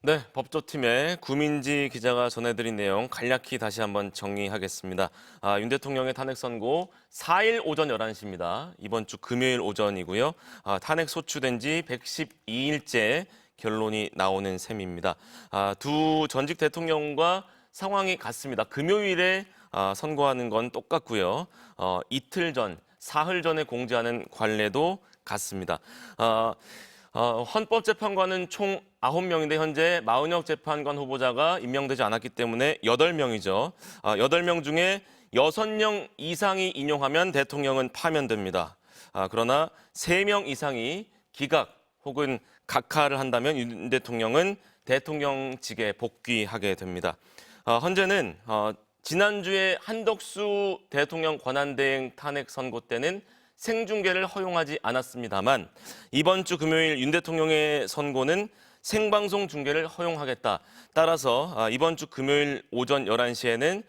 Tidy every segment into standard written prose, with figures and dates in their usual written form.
네, 법조팀의 구민지 기자가 전해드린 내용 간략히 다시 한번 정리하겠습니다. 윤 대통령의 탄핵 선고 4일 오전 11시입니다. 이번 주 금요일 오전이고요. 탄핵 소추된 지 112일째 결론이 나오는 셈입니다. 두 전직 대통령과 상황이 같습니다. 금요일에 선고하는 건 똑같고요. 이틀 전, 사흘 전에 공지하는 관례도 같습니다. 헌법재판관은 총 9명인데 현재 마은혁 재판관 후보자가 임명되지 않았기 때문에 8명이죠. 8명 중에 6명 이상이 인용하면 대통령은 파면됩니다. 그러나 3명 이상이 기각 혹은 각하를 한다면 윤 대통령은 대통령직에 복귀하게 됩니다. 현재는 지난주에 한덕수 대통령 권한대행 탄핵 선고 때는 생중계를 허용하지 않았습니다만 이번 주 금요일 윤 대통령의 선고는 생방송 중계를 허용하겠다. 따라서 이번 주 금요일 오전 11시에는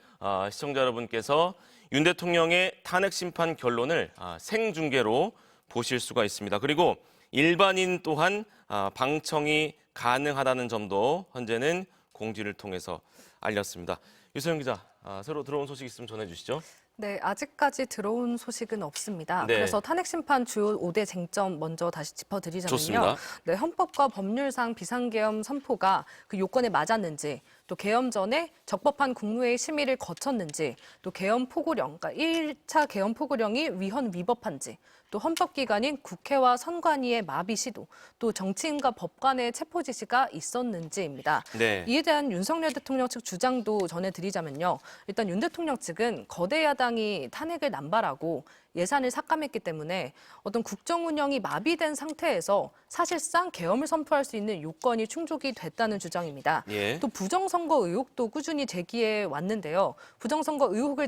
시청자 여러분께서 윤 대통령의 탄핵 심판 결론을 생중계로 보실 수가 있습니다. 그리고 일반인 또한 방청이 가능하다는 점도 현재는 공지를 통해서 알렸습니다. 유소영 기자, 새로 들어온 소식 있으면 전해주시죠. 네, 아직까지 들어온 소식은 없습니다. 네. 그래서 탄핵 심판 주요 5대 쟁점 먼저 다시 짚어드리자면요. 좋습니다. 네, 헌법과 법률상 비상계엄 선포가 그 요건에 맞았는지, 또 계엄 전에 적법한 국무회의 심의를 거쳤는지, 또 계엄 포고령, 그러니까 1차 계엄 포고령이 위헌 위법한지, 또 헌법기관인 국회와 선관위의 마비 시도, 또 정치인과 법관의 체포 지시가 있었는지입니다. 네. 이에 대한 윤석열 대통령 측 주장도 전해드리자면요. 일단 윤 대통령 측은 거대 야당이 탄핵을 남발하고 예산을 삭감했기 때문에 어떤 국정 운영이 마비된 상태에서 사실상 계엄을 선포할 수 있는 요건이 충족이 됐다는 주장입니다. 예. 또 부정선거 의혹도 꾸준히 제기해 왔는데요. 부정선거 의혹을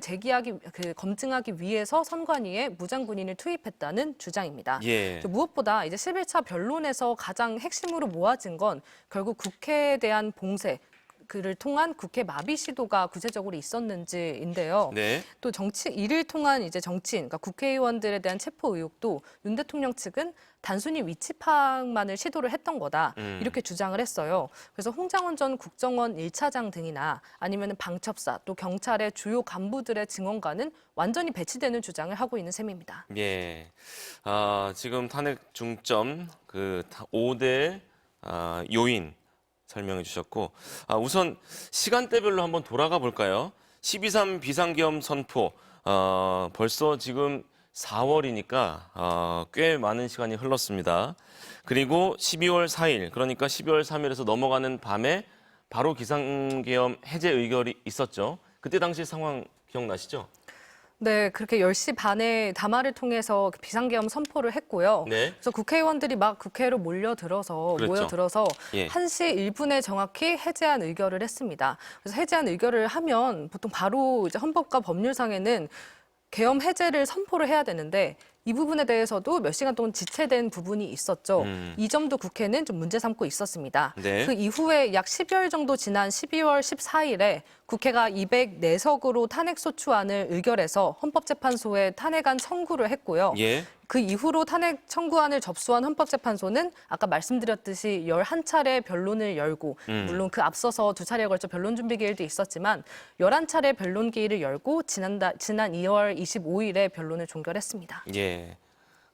검증하기 위해서 선관위에 무장군인을 투입했다는 주장입니다. 예. 무엇보다 이제 11차 변론에서 가장 핵심으로 모아진 건 결국 국회에 대한 봉쇄, 그를 통한 국회 마비 시도가 구체적으로 있었는지인데요. 네. 또 이를 통한 이제 정치인, 그러니까 국회의원들에 대한 체포 의혹도 윤 대통령 측은 단순히 위치 파악만을 시도를 했던 거다. 이렇게 주장을 했어요. 그래서 홍장원 전 국정원 1차장 등이나 아니면 방첩사 또 경찰의 주요 간부들의 증언과는 완전히 배치되는 주장을 하고 있는 셈입니다. 예. 지금 탄핵 중점 그 5대 요인 설명해 주셨고 우선 시간대별로 한번 돌아가 볼까요? 12.3 비상계엄 선포 벌써 지금 4월이니까 꽤 많은 시간이 흘렀습니다. 그리고 12월 4일 그러니까 12월 3일에서 넘어가는 밤에 바로 비상계엄 해제 의결이 있었죠. 그때 당시 상황 기억나시죠? 네, 그렇게 10시 반에 담화를 통해서 비상계엄 선포를 했고요. 네. 그래서 국회의원들이 막 국회로 모여들어서 그렇죠. 예. 1시 1분에 정확히 해제안 의결을 했습니다. 그래서 해제안 의결을 하면 보통 바로 이제 헌법과 법률상에는 계엄 해제를 선포를 해야 되는데 이 부분에 대해서도 몇 시간 동안 지체된 부분이 있었죠. 이 점도 국회는 좀 문제 삼고 있었습니다. 네. 그 이후에 약 10여일 정도 지난 12월 14일에 국회가 204석으로 탄핵소추안을 의결해서 헌법재판소에 탄핵안 청구를 했고요. 예. 그 이후로 탄핵 청구안을 접수한 헌법재판소는 아까 말씀드렸듯이 11차례 변론을 열고 물론 그 앞서서 2차례에 걸쳐 변론 준비 기일도 있었지만 11차례 변론 기일을 열고 지난 2월 25일에 변론을 종결했습니다. 예.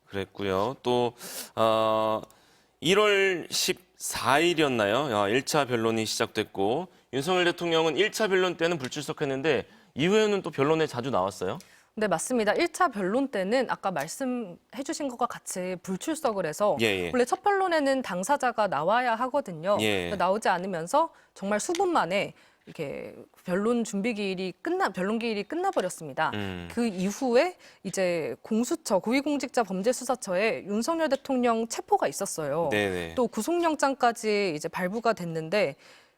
그랬고요. 또 1월 14일이었나요? 1차 변론이 시작됐고 윤석열 대통령은 1차 변론 때는 불출석했는데 이후에는 또 변론에 자주 나왔어요. 네, 맞습니다. 1차 변론 때는 아까 말씀해 주신 것과 같이 불출석을 해서 예. 원래 첫 변론에는 당사자가 나와야 하거든요. 예. 나오지 않으면서 정말 수분 만에 이렇게 변론 기일이 끝나버렸습니다. 그 이후에 이제 고위공직자 범죄수사처에 윤석열 대통령 체포가 있었어요. 네네. 또 구속영장까지 이제 발부가 됐는데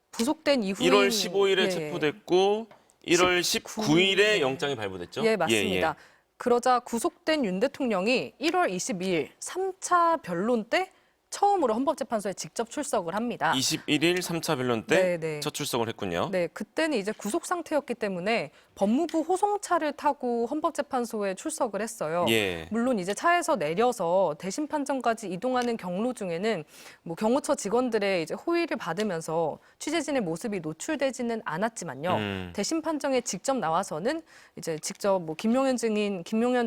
부속된 이후에 1월 15일에 예. 체포됐고 1월 19일에 영장이 발부됐죠? 예, 맞습니다. 예. 그러자 구속된 윤 대통령이 1월 22일 3차 변론 때 처음으로 헌법재판소에 직접 출석을 합니다. 21일 3차 변론 때 네. 첫 출석을 했군요. 네, 그때는 이제 구속 상태였기 때문에 법무부 호송차를 타고 헌법재판소에 출석을 했어요. 예. 물론 이제 차에서 내려서 대심 판정까지 이동하는 경로 중에는 뭐 경호처 직원들의 이제 호의를 받으면서 취재진의 모습이 노출되지는 않았지만요. 대심 판정에 직접 나와서는 이제 직접 뭐 김용현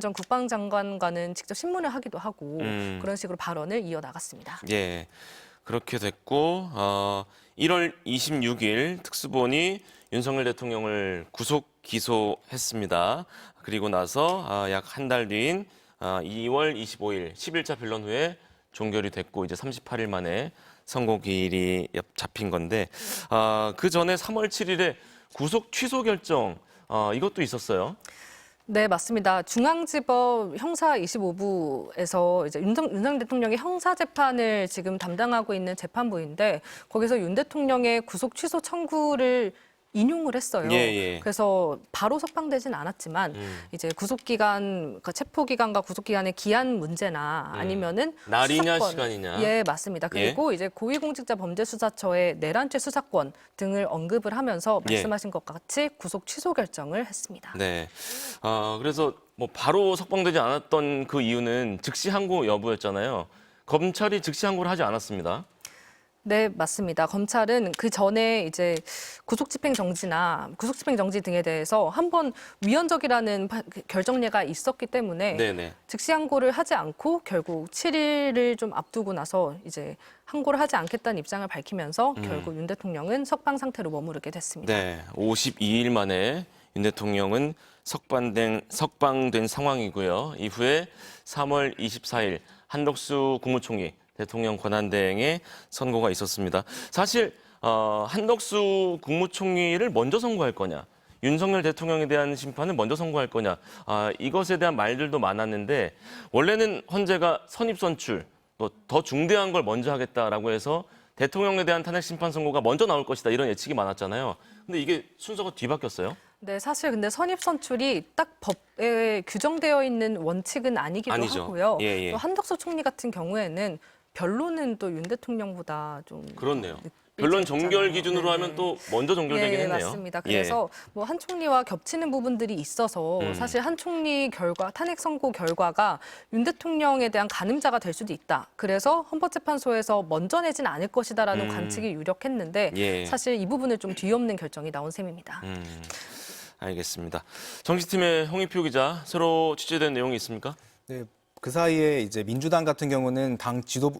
전 국방장관과는 직접 신문을 하기도 하고 그런 식으로 발언을 이어나갔습니다. 예. 그렇게 됐고 1월 26일 특수본이 윤석열 대통령을 구속 기소했습니다. 그리고 나서 약 한 달 뒤인 2월 25일 10일차 변론 후에 종결이 됐고 이제 38일 만에 선고기일이 잡힌 건데 그 전에 3월 7일에 구속 취소 결정 이것도 있었어요. 네, 맞습니다. 중앙지법 형사 25부에서 이제 윤석열 대통령의 형사 재판을 지금 담당하고 있는 재판부인데 거기서 윤 대통령의 구속 취소 청구를 인용을 했어요. 예. 그래서 바로 석방되진 않았지만 이제 구속기간, 그러니까 체포기간과 구속기간의 기한 문제나 아니면은 날이냐 수사권. 시간이냐. 예, 맞습니다. 그리고 이제 고위공직자범죄수사처의 내란죄 수사권 등을 언급을 하면서 말씀하신 것 같이 구속 취소 결정을 했습니다. 네. 그래서 뭐 바로 석방되지 않았던 그 이유는 즉시 항고 여부였잖아요. 검찰이 즉시 항고를 하지 않았습니다. 네, 맞습니다. 검찰은 그 전에 이제 구속집행 정지 등에 대해서 한번 위헌적이라는 결정례가 있었기 때문에 네네. 즉시 항고를 하지 않고 결국 7일을 좀 앞두고 나서 이제 항고를 하지 않겠다는 입장을 밝히면서 결국 윤 대통령은 석방 상태로 머무르게 됐습니다. 네. 52일 만에 윤 대통령은 석방된 상황이고요. 이후에 3월 24일 한덕수 국무총리 대통령 권한대행의 선고가 있었습니다. 사실 한덕수 국무총리를 먼저 선고할 거냐, 윤석열 대통령에 대한 심판을 먼저 선고할 거냐, 이것에 대한 말들도 많았는데 원래는 헌재가 선입선출, 또 더 중대한 걸 먼저 하겠다라고 해서 대통령에 대한 탄핵 심판 선고가 먼저 나올 것이다 이런 예측이 많았잖아요. 근데 이게 순서가 뒤바뀌었어요. 네, 사실 근데 선입선출이 딱 법에 규정되어 있는 원칙은 아니기도 아니죠. 하고요. 예. 또 한덕수 총리 같은 경우에는 변론은 또 윤 대통령보다 좀 그렇네요. 늦게 변론 했잖아요. 종결 기준으로 네네. 하면 또 먼저 종결되긴 예, 했네요. 맞습니다. 그래서 뭐 한 총리와 겹치는 부분들이 있어서 사실 한 총리 탄핵 선고 결과가 윤 대통령에 대한 가늠자가 될 수도 있다. 그래서 헌법재판소에서 먼저 내진 않을 것이다라는 관측이 유력했는데 예. 사실 이 부분을 좀 뒤엎는 결정이 나온 셈입니다. 알겠습니다. 정치팀의 홍익표 기자, 새로 취재된 내용이 있습니까? 네, 그 사이에 이제 민주당 같은 경우는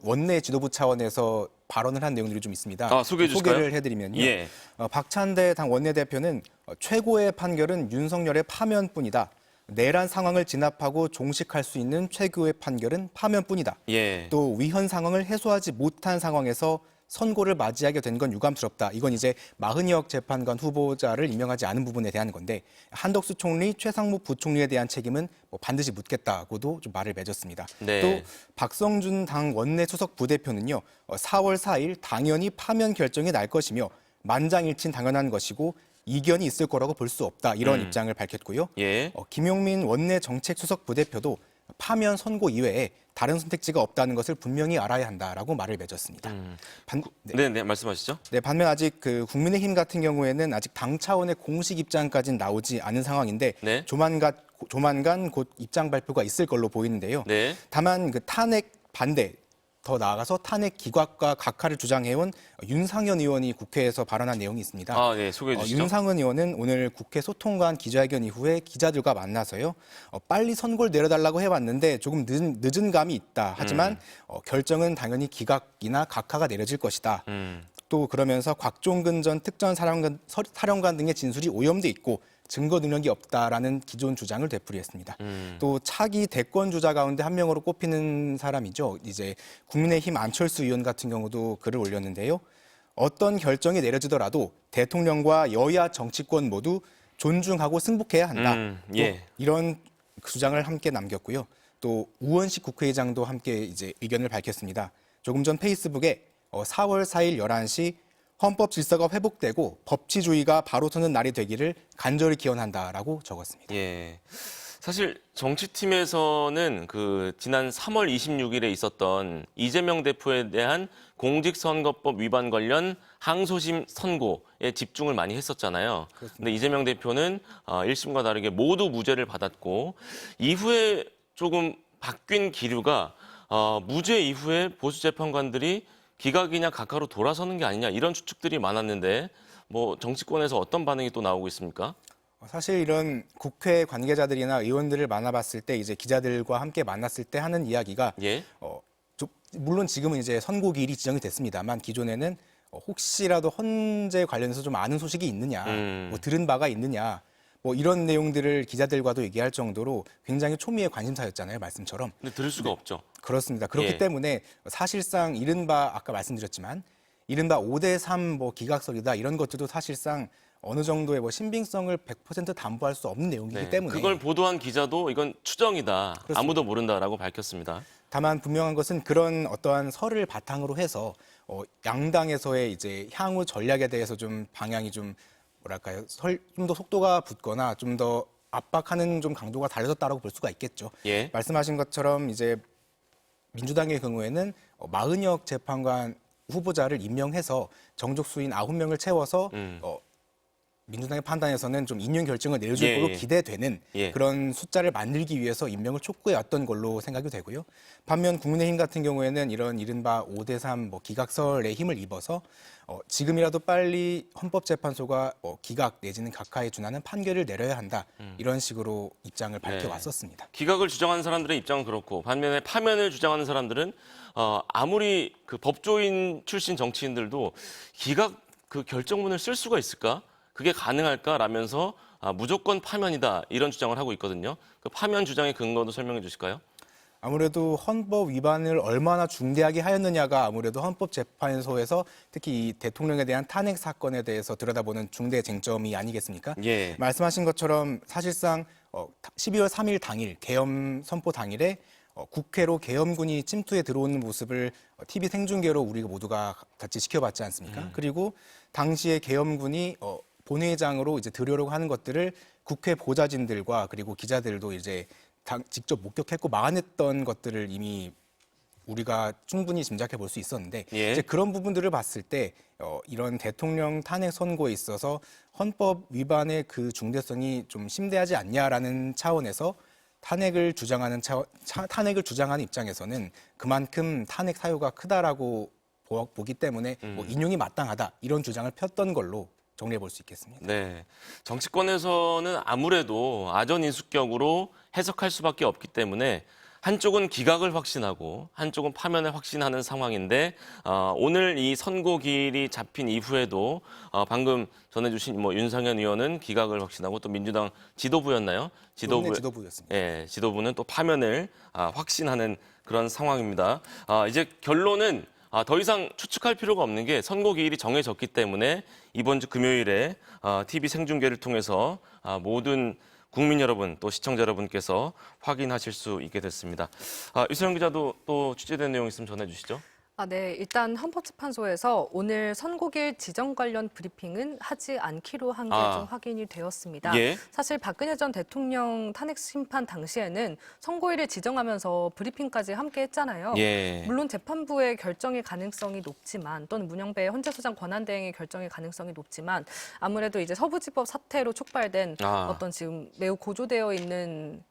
원내 지도부 차원에서 발언을 한 내용들이 좀 있습니다. 소개해 주실까요? 소개를 해드리면요. 예. 박찬대 당 원내대표는 최고의 판결은 윤석열의 파면뿐이다. 내란 상황을 진압하고 종식할 수 있는 최고의 판결은 파면뿐이다. 예. 또 위헌 상황을 해소하지 못한 상황에서 선고를 맞이하게 된 건 유감스럽다. 이건 이제 마흔이억 재판관 후보자를 임명하지 않은 부분에 대한 건데 한덕수 총리, 최상무 부총리에 대한 책임은 뭐 반드시 묻겠다고도 좀 말을 맺었습니다. 네. 또 박성준 당 원내 수석 부대표는요. 4월 4일 당연히 파면 결정이 날 것이며 만장일치는 당연한 것이고 이견이 있을 거라고 볼 수 없다. 이런 입장을 밝혔고요. 예. 김용민 원내 정책수석 부대표도 파면 선고 이외에 다른 선택지가 없다는 것을 분명히 알아야 한다라고 말을 맺었습니다. 네, 말씀하시죠. 네, 반면 아직 그 국민의힘 같은 경우에는 아직 당 차원의 공식 입장까지는 나오지 않은 상황인데 네. 조만간 곧 입장 발표가 있을 걸로 보이는데요. 네. 다만 그 탄핵 반대, 더 나아가서 탄핵 기각과 각하를 주장해온 윤상현 의원이 국회에서 발언한 내용이 있습니다. 네, 소개해 주시죠. 윤상현 의원은 오늘 국회 소통관 기자회견 이후에 기자들과 만나서요. 빨리 선고를 내려달라고 해왔는데 조금 늦은 감이 있다. 하지만 결정은 당연히 기각이나 각하가 내려질 것이다. 또 그러면서 곽종근 전 특전사령관 등의 진술이 오염돼 있고 증거 능력이 없다라는 기존 주장을 되풀이했습니다. 또 차기 대권 주자 가운데 한 명으로 꼽히는 사람이죠. 이제 국민의힘 안철수 의원 같은 경우도 글을 올렸는데요. 어떤 결정이 내려지더라도 대통령과 여야 정치권 모두 존중하고 승복해야 한다. 예. 또 이런 주장을 함께 남겼고요. 또 우원식 국회의장도 함께 이제 의견을 밝혔습니다. 조금 전 페이스북에 4월 4일 11시 헌법 질서가 회복되고 법치주의가 바로 서는 날이 되기를 간절히 기원한다라고 적었습니다. 예. 사실 정치팀에서는 그 지난 3월 26일에 있었던 이재명 대표에 대한 공직선거법 위반 관련 항소심 선고에 집중을 많이 했었잖아요. 근데 이재명 대표는 1심과 다르게 모두 무죄를 받았고 이후에 조금 바뀐 기류가 무죄 이후에 보수 재판관들이 기각이냐 각하로 돌아서는 게 아니냐 이런 추측들이 많았는데 뭐 정치권에서 어떤 반응이 또 나오고 있습니까? 사실 이런 국회 관계자들이나 의원들을 만나봤을 때 이제 기자들과 함께 만났을 때 하는 이야기가 예. 물론 지금은 이제 선고기일이 지정이 됐습니다만 기존에는 혹시라도 헌재 관련해서 좀 아는 소식이 있느냐, 뭐 들은 바가 있느냐, 뭐 이런 내용들을 기자들과도 얘기할 정도로 굉장히 초미의 관심사였잖아요, 말씀처럼. 근데 들을 수가 없죠. 그렇습니다. 그렇기 예. 때문에 사실상 이른바 아까 말씀드렸지만 이른바 5대3 뭐 기각설이다 이런 것들도 사실상 어느 정도의 뭐 신빙성을 100% 담보할 수 없는 내용이기 네. 때문에 그걸 보도한 기자도 이건 추정이다. 그렇습니다. 아무도 모른다라고 밝혔습니다. 다만 분명한 것은 그런 어떠한 설을 바탕으로 해서 양당에서의 이제 향후 전략에 대해서 좀 방향이 좀 뭐랄까요, 좀 더 속도가 붙거나 좀 더 압박하는 좀 강도가 달라졌다라고 볼 수가 있겠죠. 예. 말씀하신 것처럼 이제 민주당의 경우에는 마은혁 재판관 후보자를 임명해서 정족수인 9명을 채워서 민주당의 판단에서는 좀 인용 결정을 내려줄 예, 걸로 예. 기대되는 예. 그런 숫자를 만들기 위해서 임명을 촉구해왔던 걸로 생각이 되고요. 반면 국민의힘 같은 경우에는 이런 이른바 5대3 뭐 기각설의 힘을 입어서 지금이라도 빨리 헌법재판소가 기각 내지는 각하에 준하는 판결을 내려야 한다. 이런 식으로 입장을 밝혀왔었습니다. 기각을 주장하는 사람들의 입장은 그렇고 반면에 파면을 주장하는 사람들은 아무리 그 법조인 출신 정치인들도 기각 그 결정문을 쓸 수가 있을까? 그게 가능할까라면서 무조건 파면이다 이런 주장을 하고 있거든요. 그 파면 주장의 근거도 설명해 주실까요? 아무래도 헌법 위반을 얼마나 중대하게 하였느냐가 아무래도 헌법재판소에서 특히 이 대통령에 대한 탄핵 사건에 대해서 들여다보는 중대 쟁점이 아니겠습니까? 예. 말씀하신 것처럼 사실상 12월 3일 당일 계엄 선포 당일에 국회로 계엄군이 침투해 들어오는 모습을 TV 생중계로 우리가 모두가 같이 지켜봤지 않습니까? 그리고 당시에 계엄군이 본회의장으로 이제 들여오려고 하는 것들을 국회 보좌진들과 그리고 기자들도 이제 직접 목격했고 막아냈던 것들을 이미 우리가 충분히 짐작해 볼 수 있었는데 예. 이제 그런 부분들을 봤을 때 이런 대통령 탄핵 선고에 있어서 헌법 위반의 그 중대성이 좀 심대하지 않냐라는 차원에서 탄핵을 주장하는 입장에서는 그만큼 탄핵 사유가 크다라고 보기 때문에 뭐 인용이 마땅하다 이런 주장을 폈던 걸로 정리해 볼 수 있겠습니다. 네. 정치권에서는 아무래도 아전인수격으로 해석할 수밖에 없기 때문에 한쪽은 기각을 확신하고 한쪽은 파면을 확신하는 상황인데 오늘 이 선고기일이 잡힌 이후에도 방금 전해주신 뭐 윤상현 의원은 기각을 확신하고 또 민주당 지도부였나요? 지도부였습니다. 예, 지도부는 또 파면을 확신하는 그런 상황입니다. 이제 결론은 더 이상 추측할 필요가 없는 게 선고기일이 정해졌기 때문에 이번 주 금요일에 TV 생중계를 통해서 모든 국민 여러분 또 시청자 여러분께서 확인하실 수 있게 됐습니다. 유세영 기자도 또 취재된 내용 있으면 전해주시죠. 네. 일단 헌법재판소에서 오늘 선고일 지정 관련 브리핑은 하지 않기로 한 게 좀 확인이 되었습니다. 예. 사실 박근혜 전 대통령 탄핵 심판 당시에는 선고일을 지정하면서 브리핑까지 함께 했잖아요. 예. 물론 재판부의 결정의 가능성이 높지만 또는 문영배 헌재소장 권한대행의 결정의 가능성이 높지만 아무래도 이제 서부지법 사태로 촉발된 어떤 지금 매우 고조되어 있는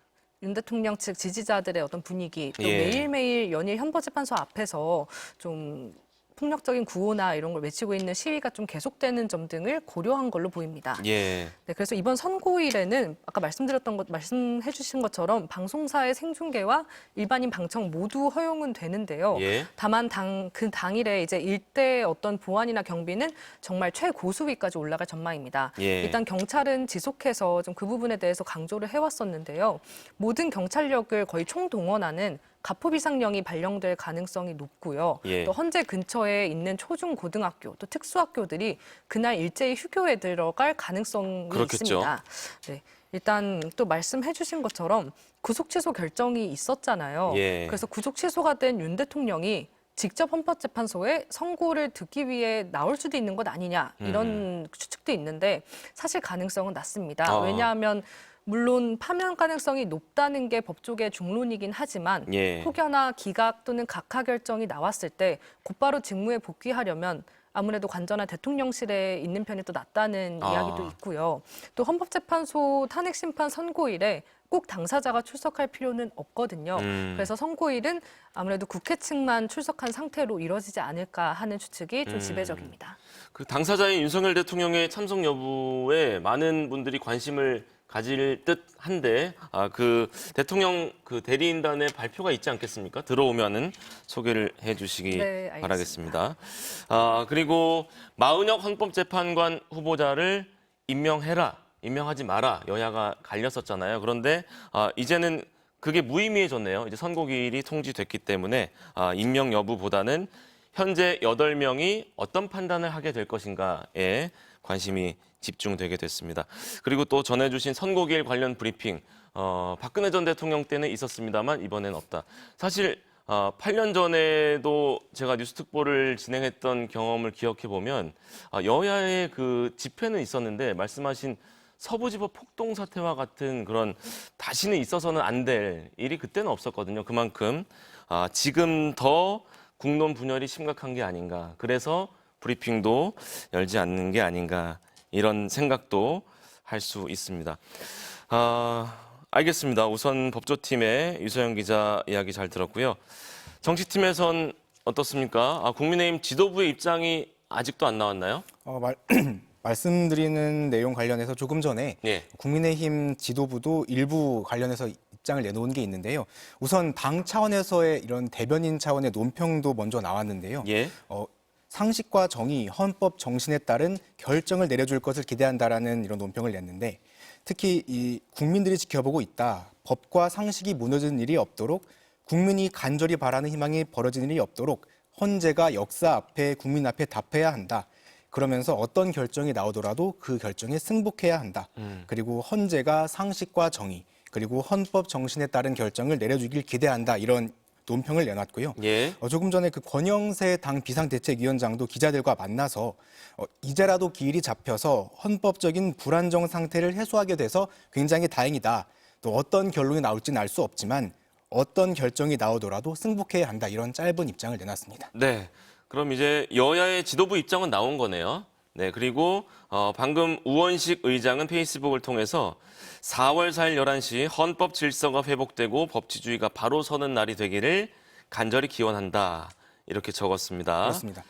윤 대통령 측 지지자들의 어떤 분위기, 또 예. 매일매일 연일 헌법재판소 앞에서 좀 폭력적인 구호나 이런 걸 외치고 있는 시위가 좀 계속되는 점 등을 고려한 걸로 보입니다. 예. 네, 그래서 이번 선고일에는 아까 말씀해 주신 것처럼 방송사의 생중계와 일반인 방청 모두 허용은 되는데요. 예. 다만 그 당일에 이제 일대 어떤 보안이나 경비는 정말 최고수위까지 올라갈 전망입니다. 예. 일단 경찰은 지속해서 좀 그 부분에 대해서 강조를 해왔었는데요. 모든 경찰력을 거의 총동원하는 가포비상령이 발령될 가능성이 높고요. 예. 또 헌재 근처에 있는 초중고등학교, 또 특수학교들이 그날 일제히 휴교에 들어갈 가능성이 그렇겠죠. 있습니다. 네. 일단 또 말씀해 주신 것처럼 구속 취소 결정이 있었잖아요. 예. 그래서 구속 취소가 된 윤 대통령이 직접 헌법재판소에 선고를 듣기 위해 나올 수도 있는 것 아니냐 이런 추측도 있는데 사실 가능성은 낮습니다. 왜냐하면 물론 파면 가능성이 높다는 게 법조계 중론이긴 하지만 예. 혹여나 기각 또는 각하 결정이 나왔을 때 곧바로 직무에 복귀하려면 아무래도 관전한 대통령실에 있는 편이 또 낫다는 이야기도 있고요. 또 헌법재판소 탄핵심판 선고일에 꼭 당사자가 출석할 필요는 없거든요. 그래서 선고일은 아무래도 국회 측만 출석한 상태로 이뤄지지 않을까 하는 추측이 좀 지배적입니다. 그 당사자인 윤석열 대통령의 참석 여부에 많은 분들이 관심을 가질 듯한데 그 대통령 그 대리인단의 발표가 있지 않겠습니까? 들어오면은 소개를 해주시기 네, 알겠습니다. 바라겠습니다. 그리고 마은혁 헌법재판관 후보자를 임명하지 마라 여야가 갈렸었잖아요. 그런데 이제는 그게 무의미해졌네요. 이제 선고기일이 통지됐기 때문에 임명 여부보다는 현재 8명이 어떤 판단을 하게 될 것인가에 관심이 집중되게 됐습니다. 그리고 또 전해주신 선고기일 관련 브리핑, 박근혜 전 대통령 때는 있었습니다만 이번엔 없다. 사실 8년 전에도 제가 뉴스특보를 진행했던 경험을 기억해 보면 여야의 그 집회는 있었는데 말씀하신 서부지법 폭동 사태와 같은 그런 다시는 있어서는 안 될 일이 그때는 없었거든요. 그만큼 지금 더 국론 분열이 심각한 게 아닌가. 그래서 브리핑도 열지 않는 게 아닌가. 이런 생각도 할 수 있습니다. 알겠습니다. 우선 법조팀의 유서영 기자 이야기 잘 들었고요. 정치팀에선 어떻습니까? 국민의힘 지도부의 입장이 아직도 안 나왔나요? 말씀드리는 내용 관련해서 조금 전에 예. 국민의힘 지도부도 일부 관련해서 입장을 내놓은 게 있는데요. 우선 당 차원에서의 이런 대변인 차원의 논평도 먼저 나왔는데요. 예. 상식과 정의, 헌법 정신에 따른 결정을 내려줄 것을 기대한다라는 이런 논평을 냈는데 특히 이 국민들이 지켜보고 있다. 법과 상식이 무너지는 일이 없도록 국민이 간절히 바라는 희망이 벌어지는 일이 없도록 헌재가 역사 앞에 국민 앞에 답해야 한다. 그러면서 어떤 결정이 나오더라도 그 결정에 승복해야 한다. 그리고 헌재가 상식과 정의 그리고 헌법 정신에 따른 결정을 내려주길 기대한다. 이런 논평을 내놨고요. 예. 조금 전에 그 권영세 당 비상대책위원장도 기자들과 만나서 이제라도 기일이 잡혀서 헌법적인 불안정 상태를 해소하게 돼서 굉장히 다행이다. 또 어떤 결론이 나올지는 알 수 없지만 어떤 결정이 나오더라도 승복해야 한다. 이런 짧은 입장을 내놨습니다. 네. 그럼 이제 여야의 지도부 입장은 나온 거네요. 네. 그리고 방금 우원식 의장은 페이스북을 통해서 4월 4일 11시 헌법 질서가 회복되고 법치주의가 바로 서는 날이 되기를 간절히 기원한다. 이렇게 적었습니다. 그렇습니다.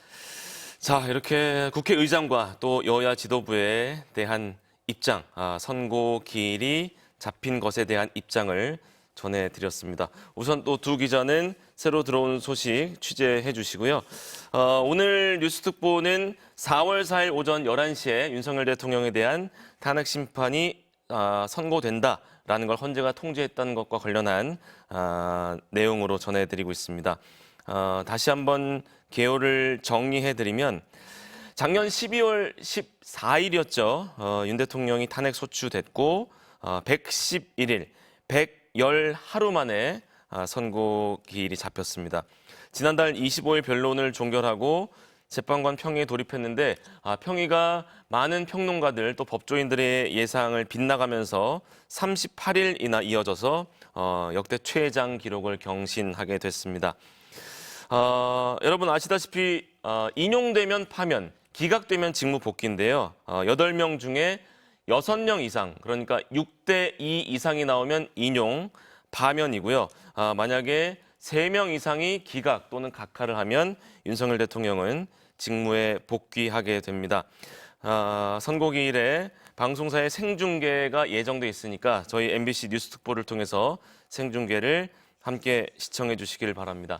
자, 이렇게 국회의장과 또 여야 지도부에 대한 입장, 선고 기일이 잡힌 것에 대한 입장을 전해드렸습니다. 우선 또 두 기자는 새로 들어온 소식 취재해 주시고요. 오늘 뉴스특보는 4월 4일 오전 11시에 윤석열 대통령에 대한 탄핵 심판이 선고된다라는 걸 헌재가 통지했다는 것과 관련한 내용으로 전해드리고 있습니다. 다시 한번 개요를 정리해드리면 작년 12월 14일이었죠. 윤 대통령이 탄핵 소추됐고 111일, 110하루 만에 선고 기일이 잡혔습니다. 지난달 25일 변론을 종결하고 재판관 평의에 돌입했는데 평의가 많은 평론가들 또 법조인들의 예상을 빗나가면서 38일이나 이어져서 역대 최장 기록을 경신하게 됐습니다. 여러분 아시다시피 인용되면 파면, 기각되면 직무 복귀인데요. 8명 중에 6명 이상, 그러니까 6대 2 이상이 나오면 인용, 파면이고요. 만약에 3명 이상이 기각 또는 각하를 하면 윤석열 대통령은 직무에 복귀하게 됩니다. 선고기일에 방송사의 생중계가 예정돼 있으니까 저희 MBC 뉴스특보를 통해서 생중계를 함께 시청해 주시길 바랍니다.